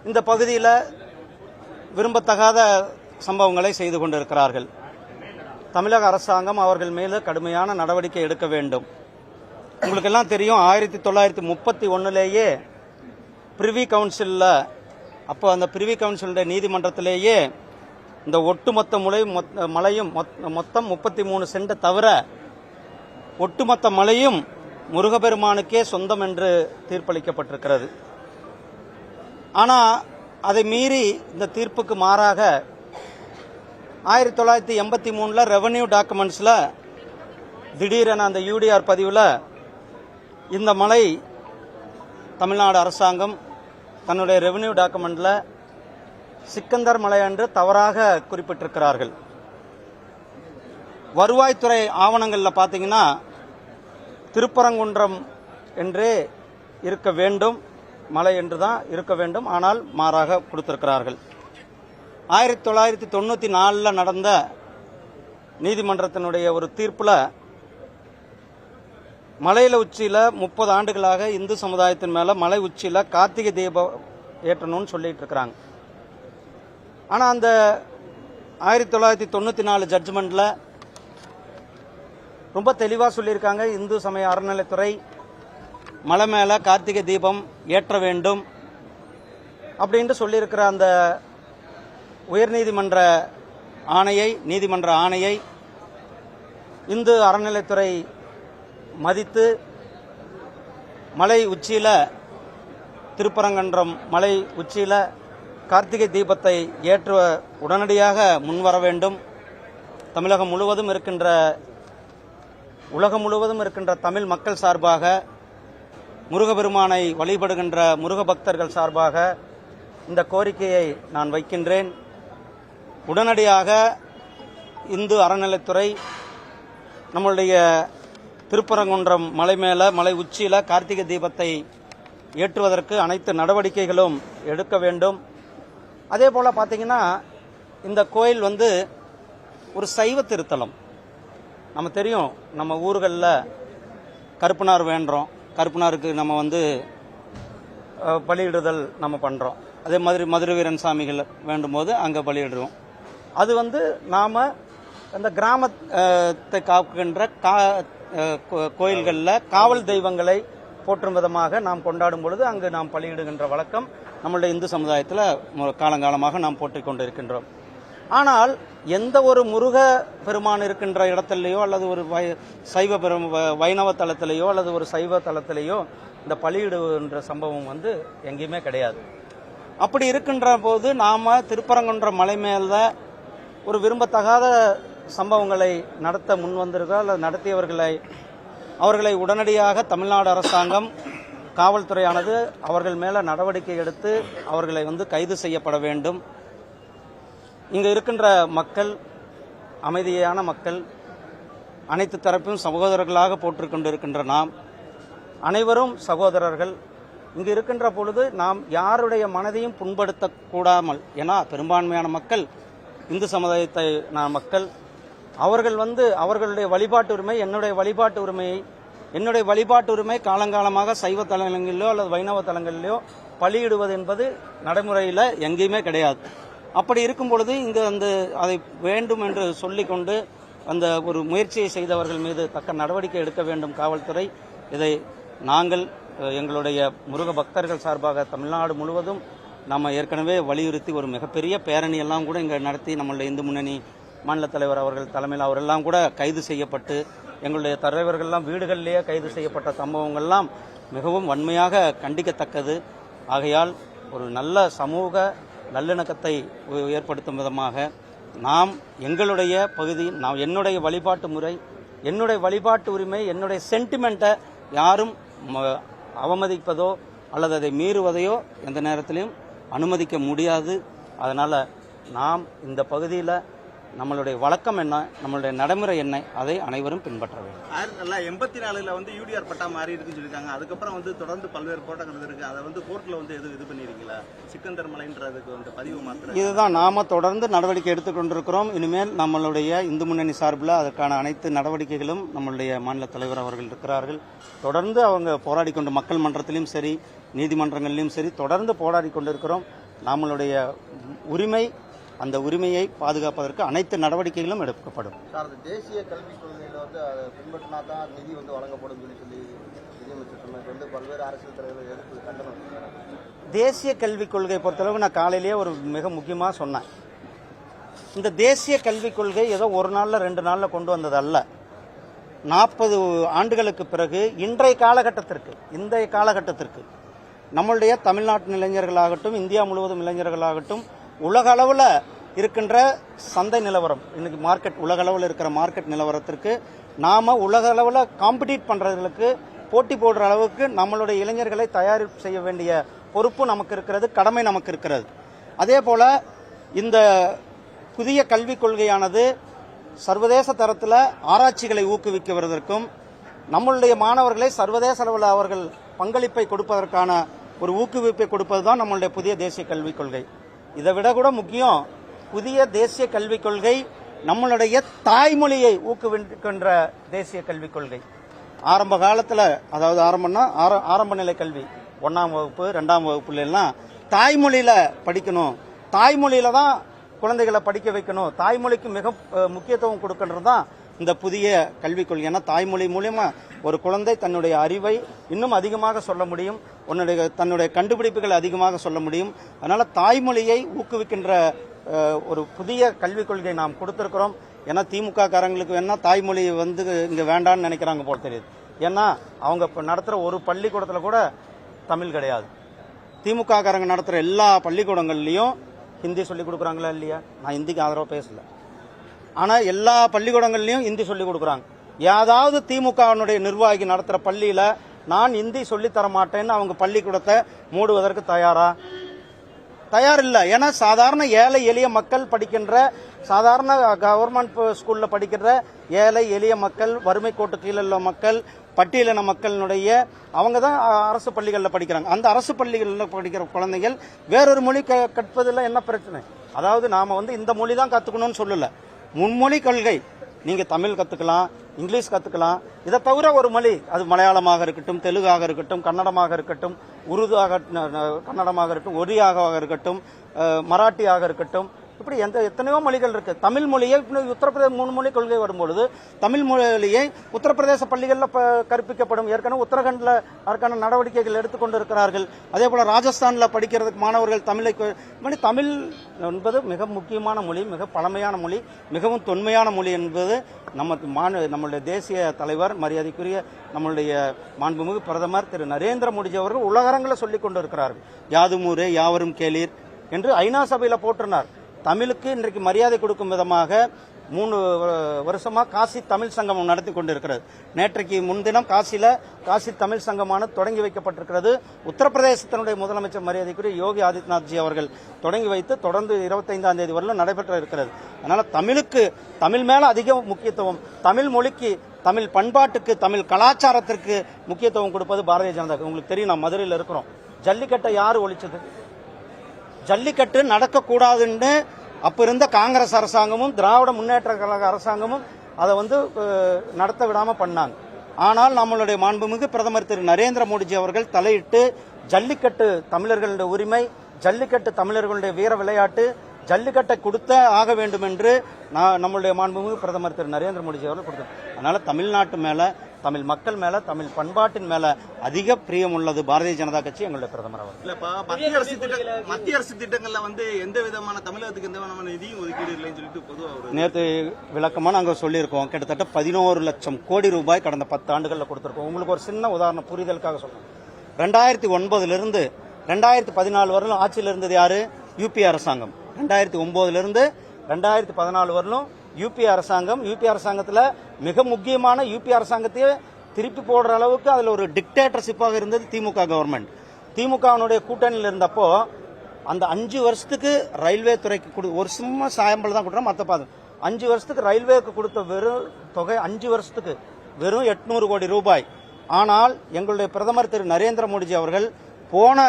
இந்த பகுதியில் விரும்பத்தகாத சம்பவங்களை செய்து கொண்டிருக்கிறார்கள். தமிழக அரசாங்கம் அவர்கள் மீது கடுமையான நடவடிக்கை எடுக்க வேண்டும். உங்களுக்கெல்லாம் தெரியும், 1931 பிரிவி கவுன்சிலில், அப்போ அந்த பிரிவி கவுன்சிலுடைய நீதிமன்றத்திலேயே இந்த ஒட்டுமொத்த மலையும் மொத்தம் 33 சென்ட் தவிர ஒட்டுமொத்த மலையும் முருகப்பெருமானுக்கே சொந்தம் என்று தீர்ப்பளிக்கப்பட்டிருக்கிறது. ஆனால் அதை மீறி இந்த தீர்ப்புக்கு மாறாக 1983 ரெவன்யூ டாக்குமெண்ட்ஸில் திடீரென அந்த யூடிஆர் பதிவில் இந்த மலை தமிழ்நாடு அரசாங்கம் தன்னுடைய ரெவன்யூ டாக்குமெண்ட்ல சிக்கந்தர் மலை என்று தவறாக குறிப்பிட்டிருக்கிறார்கள். வருவாய்த்துறை ஆவணங்களில் பார்த்தீங்கன்னா திருப்பரங்குன்றம் என்றே இருக்க வேண்டும், மலை என்று தான் இருக்க வேண்டும். ஆனால் மாறாக கொடுத்திருக்கிறார்கள். 1994 நடந்த நீதிமன்றத்தினுடைய ஒரு தீர்ப்பில் மலையில உச்சியில் 30 ஆண்டுகளாக இந்து சமுதாயத்தின் மேல மலை உச்சியில் கார்த்திகை தீபம் ஏற்றணும்னு சொல்லிட்டு இருக்கிறாங்க. ஆனால் அந்த 1994 ஜட்ஜ்மெண்ட்ல ரொம்ப தெளிவாக சொல்லியிருக்காங்க, இந்து சமய அறநிலைத்துறை மலை மேல கார்த்திகை தீபம் ஏற்ற வேண்டும் அப்படின்ட்டு சொல்லியிருக்கிற அந்த உயர்நீதிமன்ற நீதிமன்ற ஆணையை இந்து அறநிலைத்துறை மதித்து மலை உச்சியில், திருப்பரங்குன்றம் மலை உச்சியில் கார்த்திகை தீபத்தை ஏற்ற உடனடியாக முன்வர வேண்டும். தமிழகம் முழுவதும் இருக்கின்ற, உலகம் முழுவதும் இருக்கின்ற தமிழ் மக்கள் சார்பாக, முருகப்பெருமானை வழிபடுகின்ற முருக பக்தர்கள் சார்பாக இந்த கோரிக்கையை நான் வைக்கின்றேன். உடனடியாக இந்து அறநிலைத்துறை நம்மளுடைய திருப்பரங்குன்றம் மலை மேல, மலை உச்சியில் கார்த்திகை தீபத்தை ஏற்றுவதற்கு அனைத்து நடவடிக்கைகளும் எடுக்க வேண்டும். அதே போல பார்த்தீங்கன்னா இந்த கோயில் ஒரு சைவ திருத்தலம். நம்ம தெரியும், நம்ம ஊர்களில் கருப்பனார் வேண்டுறோம், கருப்பனாருக்கு நம்ம பலியிடுதல் நம்ம பண்ணுறோம். அதே மாதிரி மதுரை வீரன் சாமிகள் வேண்டும் போது அங்கே பலியிடுறோம். அது நாம் அந்த கிராமத்தை காக்கின்ற கோயில்களில் காவல் தெய்வங்களை போற்றும் விதமாக நாம் கொண்டாடும் பொழுது அங்கு நாம் பலியிடுகின்ற வழக்கம் நம்மளுடைய இந்து சமுதாயத்தில் காலங்காலமாக நாம் போற்றிக் கொண்டிருக்கின்றோம். ஆனால் எந்த ஒரு முருக பெருமான் இருக்கின்ற இடத்திலேயோ அல்லது ஒரு சைவ வைணவ தலத்திலேயோ அல்லது ஒரு சைவ தலத்திலேயோ இந்த பலியிடுகின்ற சம்பவம் எங்கேயுமே கிடையாது. அப்படி இருக்கின்ற போது நாம திருப்பரங்குன்ற மலை மேல ஒரு விரும்பத்தகாத சம்பவங்களை நடத்த முன்வந்திருக்கிறோம் அல்லது அவர்களை உடனடியாக தமிழ்நாடு அரசாங்கம், காவல்துறையானது அவர்கள் மேல நடவடிக்கை எடுத்து அவர்களை கைது செய்யப்பட வேண்டும். இங்க இருக்கின்ற மக்கள் அமைதியான மக்கள், அனைத்து தரப்பும் சகோதரர்களாக போற்றுக் கொண்டிருக்கின்ற நாம் அனைவரும் சகோதரர்கள். இங்கு இருக்கின்ற பொழுது நாம் யாருடைய மனதையும் புண்படுத்தக்கூடாமல், ஏன்னா பெரும்பான்மையான மக்கள் இந்து சமுதாயத்தை மக்கள், அவர்கள் அவர்களுடைய வழிபாட்டு உரிமை, என்னுடைய வழிபாட்டு உரிமை காலங்காலமாக சைவ தலங்களிலோ அல்லது வைணவ தலங்களிலோ பலியிடுவது என்பது நடைமுறையில் எங்கேயுமே கிடையாது. அப்படி இருக்கும் பொழுது இங்கு அதை வேண்டும் என்று சொல்லிக்கொண்டு அந்த ஒரு முயற்சியை செய்தவர்கள் மீது தக்க நடவடிக்கை எடுக்க வேண்டும் காவல்துறை. இதை நாங்கள் எங்களுடைய முருக பக்தர்கள் சார்பாக தமிழ்நாடு முழுவதும் நம்ம ஏற்கனவே வலியுறுத்தி ஒரு மிகப்பெரிய பேரணி எல்லாம் கூட இங்கே நடத்தி நம்மளுடைய இந்து முன்னணி மாநில தலைவர் அவர்கள் தலைமையில் அவரெல்லாம் கூட கைது செய்யப்பட்டு, எங்களுடைய தலைவர்கள்லாம் வீடுகளிலேயே கைது செய்யப்பட்ட சம்பவங்கள்லாம் மிகவும் வன்மையாக கண்டிக்கத்தக்கது. ஆகையால் ஒரு நல்ல சமூக நல்லிணக்கத்தை ஏற்படுத்தும் விதமாக நாம் எங்களுடைய பகுதி, என்னுடைய வழிபாட்டு முறை, என்னுடைய வழிபாட்டு உரிமை, என்னுடைய சென்டிமெண்ட்டை யாரும் அவமதிப்பதோ அல்லது அதை மீறுவதையோ எந்த நேரத்திலையும் அனுமதிக்க முடியாது. அதனால் நாம் இந்த பகுதியில் நம்மளுடைய வழக்கம் என்ன, நம்மளுடைய நடைமுறை என்ன, அதை அனைவரும் பின்பற்ற வேண்டும். 1984 யூடிஆர் பட்டா மாறி இருக்குன்னு சொல்லியிருக்காங்க. அதுக்கப்புறம் தொடர்ந்து பல்வேறு போராட்டங்கள் இருக்கு. அதை கோர்ட்டில் இது பண்ணிருக்கீங்களா? சிக்கந்தர் மலைன்றதுக்கு பதிவு மாத்திரம் இதுதான் நாம தொடர்ந்து நடவடிக்கை எடுத்துக்கொண்டிருக்கிறோம். இனிமேல் நம்மளுடைய இந்து முன்னணி சார்பில் அதற்கான அனைத்து நடவடிக்கைகளும் நம்மளுடைய மாநில தலைவர் அவர்கள் இருக்கிறார்கள். தொடர்ந்து அவங்க போராடி கொண்டு மக்கள் மன்றத்திலும் சரி நீதிமன்றங்களிலும் சரி தொடர்ந்து போராடி கொண்டிருக்கிறோம். நம்மளுடைய உரிமை, அந்த உரிமையை பாதுகாப்பதற்கு அனைத்து நடவடிக்கைகளும் எடுக்கப்படும். சார், அந்த தேசிய கல்விக் கொள்கையில வந்து அதை பின்பற்றினா தான் நிதி வந்து வழங்கப்படும் சொல்லி நிதியமைச்சர் சொன்னது வந்து பல்வேறு அரசியல் தலைவர்கள் எதிர்ப்பு கண்டனம். தேசிய கல்விக் கொள்கையை பொறுத்தளவு நான் காலையிலேயே ஒரு மிக முக்கியமாக சொன்னேன். இந்த தேசிய கல்விக் கொள்கை ஏதோ ஒரு நாளில் 2 நாளில் கொண்டு வந்தது அல்ல. 40 ஆண்டுகளுக்கு பிறகு இன்றைய காலகட்டத்திற்கு நம்மளுடைய தமிழ்நாட்டு இளைஞர்களாகட்டும், இந்தியா முழுவதும் இளைஞர்களாகட்டும், உலக அளவில் இருக்கின்ற சந்தை நிலவரம், இன்னைக்கு மார்க்கெட், உலக அளவில் இருக்கிற மார்க்கெட் நிலவரத்திற்கு நாம உலக அளவில் காம்படிட் பண்றதுக்கு, போட்டி போடுற அளவுக்கு நம்மளுடைய இளைஞர்களை தயார் செய்ய வேண்டிய பொறுப்பு நமக்கு இருக்கிறது, கடமை நமக்கு இருக்கிறது. அதே போல இந்த புதிய கல்விக் கொள்கையானது சர்வதேச தரத்தில் ஆராய்ச்சிகளை ஊக்குவிக்குவதற்கும், நம்மளுடைய மாணவர்களை சர்வதேச அளவில் அவர்கள் பங்களிப்பை கொடுப்பதற்கான ஒரு ஊக்குவிப்பை கொடுப்பது தான் நம்மளுடைய புதிய தேசிய கல்விக் கொள்கை. இதை விட கூட முக்கியம், புதிய தேசிய கல்விக் கொள்கை நம்மளுடைய தாய்மொழியை ஊக்குவிக்கின்ற தேசிய கல்விக் கொள்கை. ஆரம்ப காலத்தில், அதாவது ஆரம்ப நிலை கல்வி 1ஆம் வகுப்பு 2ஆம் வகுப்புல எல்லாம் தாய்மொழியில படிக்கணும், தாய்மொழியில தான் குழந்தைகளை படிக்க வைக்கணும், தாய்மொழிக்கு மிக முக்கியத்துவம் கொடுக்கின்றது தான் இந்த புதிய கல்விக் கொள்கை. ஏன்னா தாய்மொழி மூலமா ஒரு குழந்தை தன்னுடைய அறிவை இன்னும் அதிகமாக சொல்ல முடியும், தன்னுடைய கண்டுபிடிப்புகளை அதிகமாக சொல்ல முடியும். அதனால தாய்மொழியை ஊக்குவிக்கின்ற ஒரு புதிய கல்விக் கொள்கை நாம் கொடுத்திருக்கிறோம். ஏன்னா திமுக காரங்களுக்கு வேணா தாய்மொழி வந்து இங்க வேண்டான்னு நினைக்கிறாங்க போல தெரியுது. ஏன்னா அவங்க இப்ப நடத்துற ஒரு பள்ளிக்கூடத்துல கூட தமிழ் கிடையாது. திமுக காரங்க நடத்துற எல்லா பள்ளிக்கூடங்கள்லயும் ஹிந்தி சொல்லி கொடுக்குறாங்களா இல்லையா? நான் ஹிந்திக்கு ஆதரவு பேசல, ஆனா எல்லா பள்ளிக்கூடங்கள்லயும் ஹிந்தி சொல்லி கொடுக்குறாங்க. ஏதாவது திமுகவினுடைய நிர்வாகி நடத்துற பள்ளியில நான் ஹிந்தி சொல்லி தர மாட்டேன்னு அவங்க பள்ளிக்கூடத்தை மூடுவதற்கு தயார் இல்ல. ஏன்னா சாதாரண ஏழை எளிய மக்கள் படிக்கின்ற, சாதாரண கவர்மெண்ட் ஸ்கூல்ல படிக்கிற ஏழை எளிய மக்கள், வறுமை கோட்டு கீழே உள்ள மக்கள், பட்டியலின மக்களினுடைய அவங்க தான் அரசு பள்ளிகளில் படிக்கிறாங்க. அந்த அரசு பள்ளிகளில் படிக்கிற குழந்தைகள் வேறொரு மொழி கற்பதில் என்ன பிரச்சனை? அதாவது நாம வந்து இந்த மொழி தான் கத்துக்கணும்னு சொல்லல, மும்மொழி கொள்கை. நீங்க தமிழ் கத்துக்கலாம், இங்கிலீஷ் கத்துக்கலாம், இதை தவிர ஒரு மொழி, அது மலையாளமாக இருக்கட்டும், தெலுங்காக இருக்கட்டும், கன்னடமாக இருக்கட்டும், உருதுவாக கன்னடமாக இருக்கட்டும், ஒரியாக இருக்கட்டும், மராட்டியாக இருக்கட்டும், இப்படி எத்தனையோ மொழிகள் இருக்கு. தமிழ் மொழியை உத்தரப்பிரதேச 3 மொழி கொள்கை வரும்பொழுது தமிழ் மொழியை உத்தரப்பிரதேச பள்ளிகளில் கற்பிக்கப்படும். ஏற்கனவே உத்தரகண்ட்ல அதற்கான நடவடிக்கைகள் எடுத்துக்கொண்டு இருக்கிறார்கள். அதே போல ராஜஸ்தான்ல படிக்கிறதுக்கு மாணவர்கள் தமிழ் என்பது மிக முக்கியமான மொழி, மிக பழமையான மொழி, மிகவும் தொன்மையான மொழி என்பது நம்முடைய தேசிய தலைவர், மரியாதைக்குரிய நம்மளுடைய மாண்புமிகு பிரதமர் திரு நரேந்திர மோடிஜி அவர்கள் உலகரங்கில் சொல்லிக் கொண்டு இருக்கிறார்கள். யாதுமூரே யாவரும் கேளீர் என்று ஐநா சபையில போட்டிருந்தார். தமிழுக்கு இன்றைக்கு மரியாதை கொடுக்கும் விதமாக 3 வருஷமா காசி தமிழ் சங்கமம் நடத்தி கொண்டிருக்கிறது. நேற்றைக்கு முன்தினம் காசி தமிழ் சங்கமானது தொடங்கி வைக்கப்பட்டிருக்கிறது. உத்தரப்பிரதேசத்தினுடைய முதலமைச்சர் மரியாதைக்குரிய யோகி ஆதித்யநாத்ஜி அவர்கள் தொடங்கி வைத்து தொடர்ந்து 25ஆம் தேதி வரலும் நடைபெற்ற இருக்கிறது. அதனால தமிழ் மேல அதிக முக்கியத்துவம், தமிழ் மொழிக்கு, தமிழ் பண்பாட்டுக்கு, தமிழ் கலாச்சாரத்திற்கு முக்கியத்துவம் கொடுப்பது பாரதிய ஜனதா. உங்களுக்கு தெரியும், நான் மதுரையில் இருக்கிறோம். ஜல்லிக்கட்டை யாரு ஒழிச்சது? ஜல்லிக்கட்டு நடக்கக்கூடாதுன்னு அப்ப இருந்த காங்கிரஸ் அரசாங்கமும் திராவிட முன்னேற்ற கழக அரசாங்கமும் அதை வந்து நடத்த விடாம பண்ணாங்க. ஆனால் நம்மளுடைய மாண்புமிகு பிரதமர் திரு நரேந்திர மோடிஜி அவர்கள் தலையிட்டு ஜல்லிக்கட்டு தமிழர்களுடைய உரிமை, ஜல்லிக்கட்டு தமிழர்களுடைய வீர விளையாட்டு, ஜல்லிக்கட்டை கொடுத்த ஆக வேண்டும் என்று நம்மளுடைய மாண்புமிகு பிரதமர் திரு நரேந்திர மோடிஜி அவர்கள் கொடுத்தார். அதனால தமிழ்நாட்டு மேல, தமிழ் மக்கள் மேல, தமிழ் பண்பாட்டின் மேல அதிக பிரியம் உள்ளது பாரதிய ஜனதா கட்சி, எங்களுடைய பிரதமர் அவர். இல்லப்பா, மத்திய அரசு திட்டங்கள்ல வந்து எந்த விதமான தமிழகத்துக்கு எந்த விதமான நிதியும் ஒதுக்கீடு இல்லைன்னு சொல்லிட்டு பொதுவாக நேற்று விளக்கமா நாங்க சொல்லியிருக்கோம். கிட்டத்தட்ட 11 லட்சம் கோடி ரூபாய் கடந்த 10 ஆண்டுகளில் கொடுத்திருக்கோம். உங்களுக்கு ஒரு சின்ன உதாரணம் புரிதலுக்காக சொல்றேன். 2009 2014 வரலும் ஆட்சியில் இருந்தது யாரு? யூபி அரசாங்கம். 2009 2014 வரலும் யூபி அரசாங்கம். யூபி அரசாங்கத்தில் மிக முக்கியமான யூபி அரசாங்கத்தையே திருப்பி போடுற அளவுக்கு அதுல ஒரு டிக்டேட்டர்ஷிப்பாக இருந்தது திமுக கவர்மெண்ட். திமுகவினுடைய கூட்டணியில் இருந்தப்போ அந்த 5 வருஷத்துக்கு ரயில்வே துறைக்கு ஒரு சும்மா சாயம்பல் தான் கொடுத்தோம். மற்ற 5 வருஷத்துக்கு ரயில்வேக்கு கொடுத்த வெறும் தொகை 5 வருஷத்துக்கு வெறும் 800 கோடி ரூபாய். ஆனால் எங்களுடைய பிரதமர் திரு நரேந்திர மோடிஜி அவர்கள் போன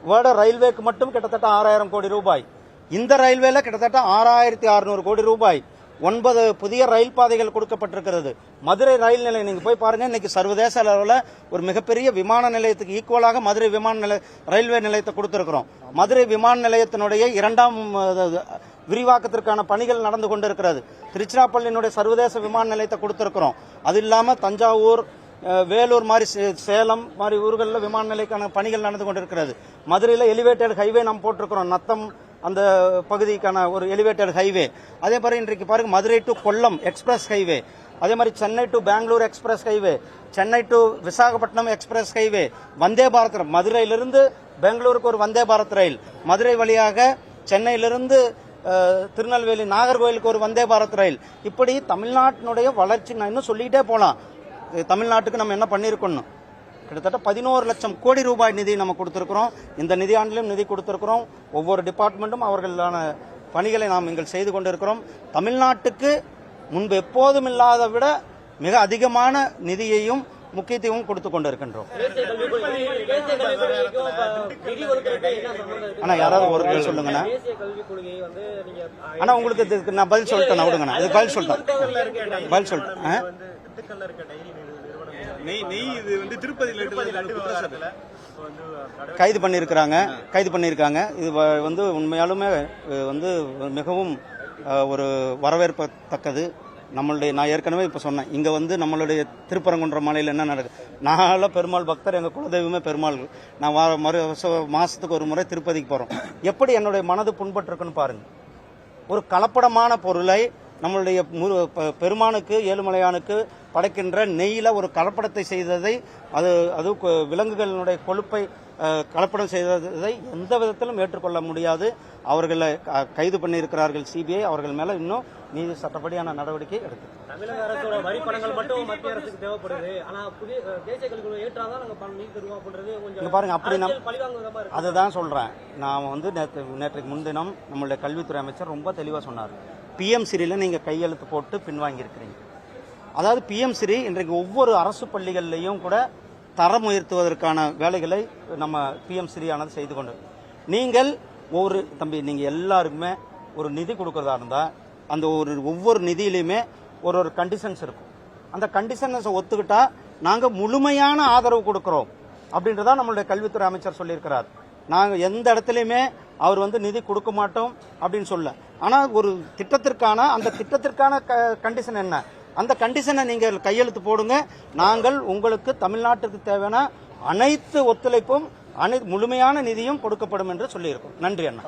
வருட ரயில்வேக்கு மட்டும் கிட்டத்தட்ட 6000 கோடி ரூபாய், இந்த ரயில்வேல கிட்டத்தட்ட 6600 கோடி ரூபாய், 9 புதிய ரயில் பாதைகள் கொடுக்கப்பட்டிருக்கிறது. மதுரை ரயில் நிலையம் நீங்க போய் பாருங்க, இன்னைக்கு சர்வதேச அளவில் ஒரு மிகப்பெரிய விமான நிலையத்துக்கு ஈக்குவலாக மதுரை ரயில்வே நிலையத்தை கொடுத்திருக்கிறோம். மதுரை விமான நிலையத்தினுடைய 2ஆம் விரிவாக்கத்திற்கான பணிகள் நடந்து கொண்டிருக்கிறது. திருச்சிராப்பள்ளியினுடைய சர்வதேச விமான நிலையத்தை கொடுத்திருக்கிறோம். அது இல்லாம தஞ்சாவூர், வேலூர் மாதிரி, சேலம் மாதிரி ஊர்களில் விமான நிலையக்கான பணிகள் நடந்து கொண்டிருக்கிறது. மதுரையில் எலிவேட்டட் ஹைவே நாம் போட்டிருக்கிறோம். நத்தம் அந்த பகுதிக்கான ஒரு எலிவேட்டட் ஹைவே. அதே மாதிரி இன்றைக்கு பாருங்க, Madurai to Kollam express highway, அதே மாதிரி Chennai to Bengaluru express highway, Chennai to Visakhapatnam express highway, Vande Bharat மதுரையிலிருந்து பெங்களூருக்கு ஒரு வந்தே பாரத் ரயில், மதுரை வழியாக சென்னையிலிருந்து திருநெல்வேலி நாகர்கோயிலுக்கு ஒரு வந்தே பாரத் ரயில். இப்படி தமிழ்நாட்டினுடைய வளர்ச்சி நான் இன்னும் சொல்லிக்கிட்டே போகலாம். தமிழ்நாட்டுக்கு நம்ம என்ன பண்ணியிருக்கணும், கிட்டத்தட்ட 11 லட்சம் கோடி ரூபாய் நிதி நம்ம கொடுத்திருக்கிறோம். இந்த நிதியாண்டிலும் நிதி கொடுத்திருக்கிறோம். ஒவ்வொரு டிபார்ட்மெண்ட்டும் அவர்களான பணிகளை நாம் இங்கே செய்து கொண்டிருக்கிறோம். தமிழ்நாட்டுக்கு முன்பு எப்போதும் இல்லாத விட மிக அதிகமான நிதியையும் முக்கியத்துவம் கொடுத்து கொண்டிருக்கின்றோம். ஆனா யாராவது ஒரு கேள்வி சொல்லுங்கண்ணா. ஆனா உங்களுக்கு நான் பதில் சொல்லிட்டேன். விடுங்கண்ணா, இது பதில் சொல்லிட்டேன். கைது பண்ணியிருக்காங்க. இது வந்து உண்மையாலுமே வந்து மிகவும் ஒரு வரவேற்பத்தக்கது. நான் ஏற்கனவே இப்போ சொன்னேன், இங்கே வந்து நம்மளுடைய திருப்பரங்குன்ற மலையில் என்ன நடக்குது. நான் பெருமாள் பக்தர், எங்கள் குலதெய்வமே பெருமாள். நான் மாதத்துக்கு ஒரு முறை திருப்பதிக்கு போகிறோம். எப்படி என்னுடைய மனது புண்பட்டிருக்குன்னு பாருங்க. ஒரு கலப்படமான பொருளை நம்மளுடைய பெருமானுக்கு, ஏழுமலையானுக்கு படைக்கின்ற நெய்யில ஒரு கலப்படத்தை செய்ததை, அது விலங்குகளினுடைய கொழுப்பை கலப்படம் செய்ததை எந்த விதத்திலும் ஏற்றுக்கொள்ள முடியாது. அவர்களை கைது பண்ணியிருக்கிறார்கள் சிபிஐ. அவர்கள் மேல இன்னும் நீதி சட்டப்படியான நடவடிக்கை எடுக்கும். தமிழக அரசோட வரி பணங்கள் மட்டும் மத்திய அரசுக்கு தேவைப்படுது. ஆனா புதிய தேசிய கல்விக் கொள்கை ஏற்றாதான் நாங்க நீதி தருவோம்ன்றது கொஞ்சம் பாருங்க. அப்படி அதுதான் சொல்றேன். நான் வந்து நேற்றைக்கு முன்தினம் நம்மளுடைய கல்வித்துறை அமைச்சர் ரொம்ப தெளிவா சொன்னார். பிஎம்சிரியில் நீங்க கையெழுத்து போட்டு பின்வாங்கியிருக்கிறீங்க. அதாவது பிஎம்சிரி இன்றைக்கு ஒவ்வொரு அரசு பள்ளிகளிலையும் கூட தரம் உயர்த்துவதற்கான வேலைகளை நம்ம பிஎம்சிரி ஆனது செய்து கொண்டு, நீங்கள் நீங்க எல்லாருக்குமே ஒரு நிதி கொடுக்கறதா இருந்தா அந்த ஒவ்வொரு நிதியிலையுமே ஒரு கண்டிஷன்ஸ் இருக்கும். அந்த கண்டிஷன்ஸை ஒத்துக்கிட்டா நாங்க முழுமையான ஆதரவு கொடுக்கிறோம் அப்படின்றதா நம்மளுடைய கல்வித்துறை அமைச்சர் சொல்லியிருக்கிறார். நாங்க எந்த இடத்துலையுமே அவர் வந்து நிதி கொடுக்க மாட்டோம் அப்படின்னு சொல்ல. ஆனா ஒரு திட்டத்திற்கான கண்டிஷன் என்ன, அந்த கண்டிஷனை நீங்கள் கையெழுத்து போடுங்க. நாங்கள் உங்களுக்கு தமிழ்நாட்டுக்கு தேவையான அனைத்து ஒத்துழைப்பும் முழுமையான நிதியும் கொடுக்கப்படும் என்று சொல்லியிருக்கோம். நன்றி அண்ணா.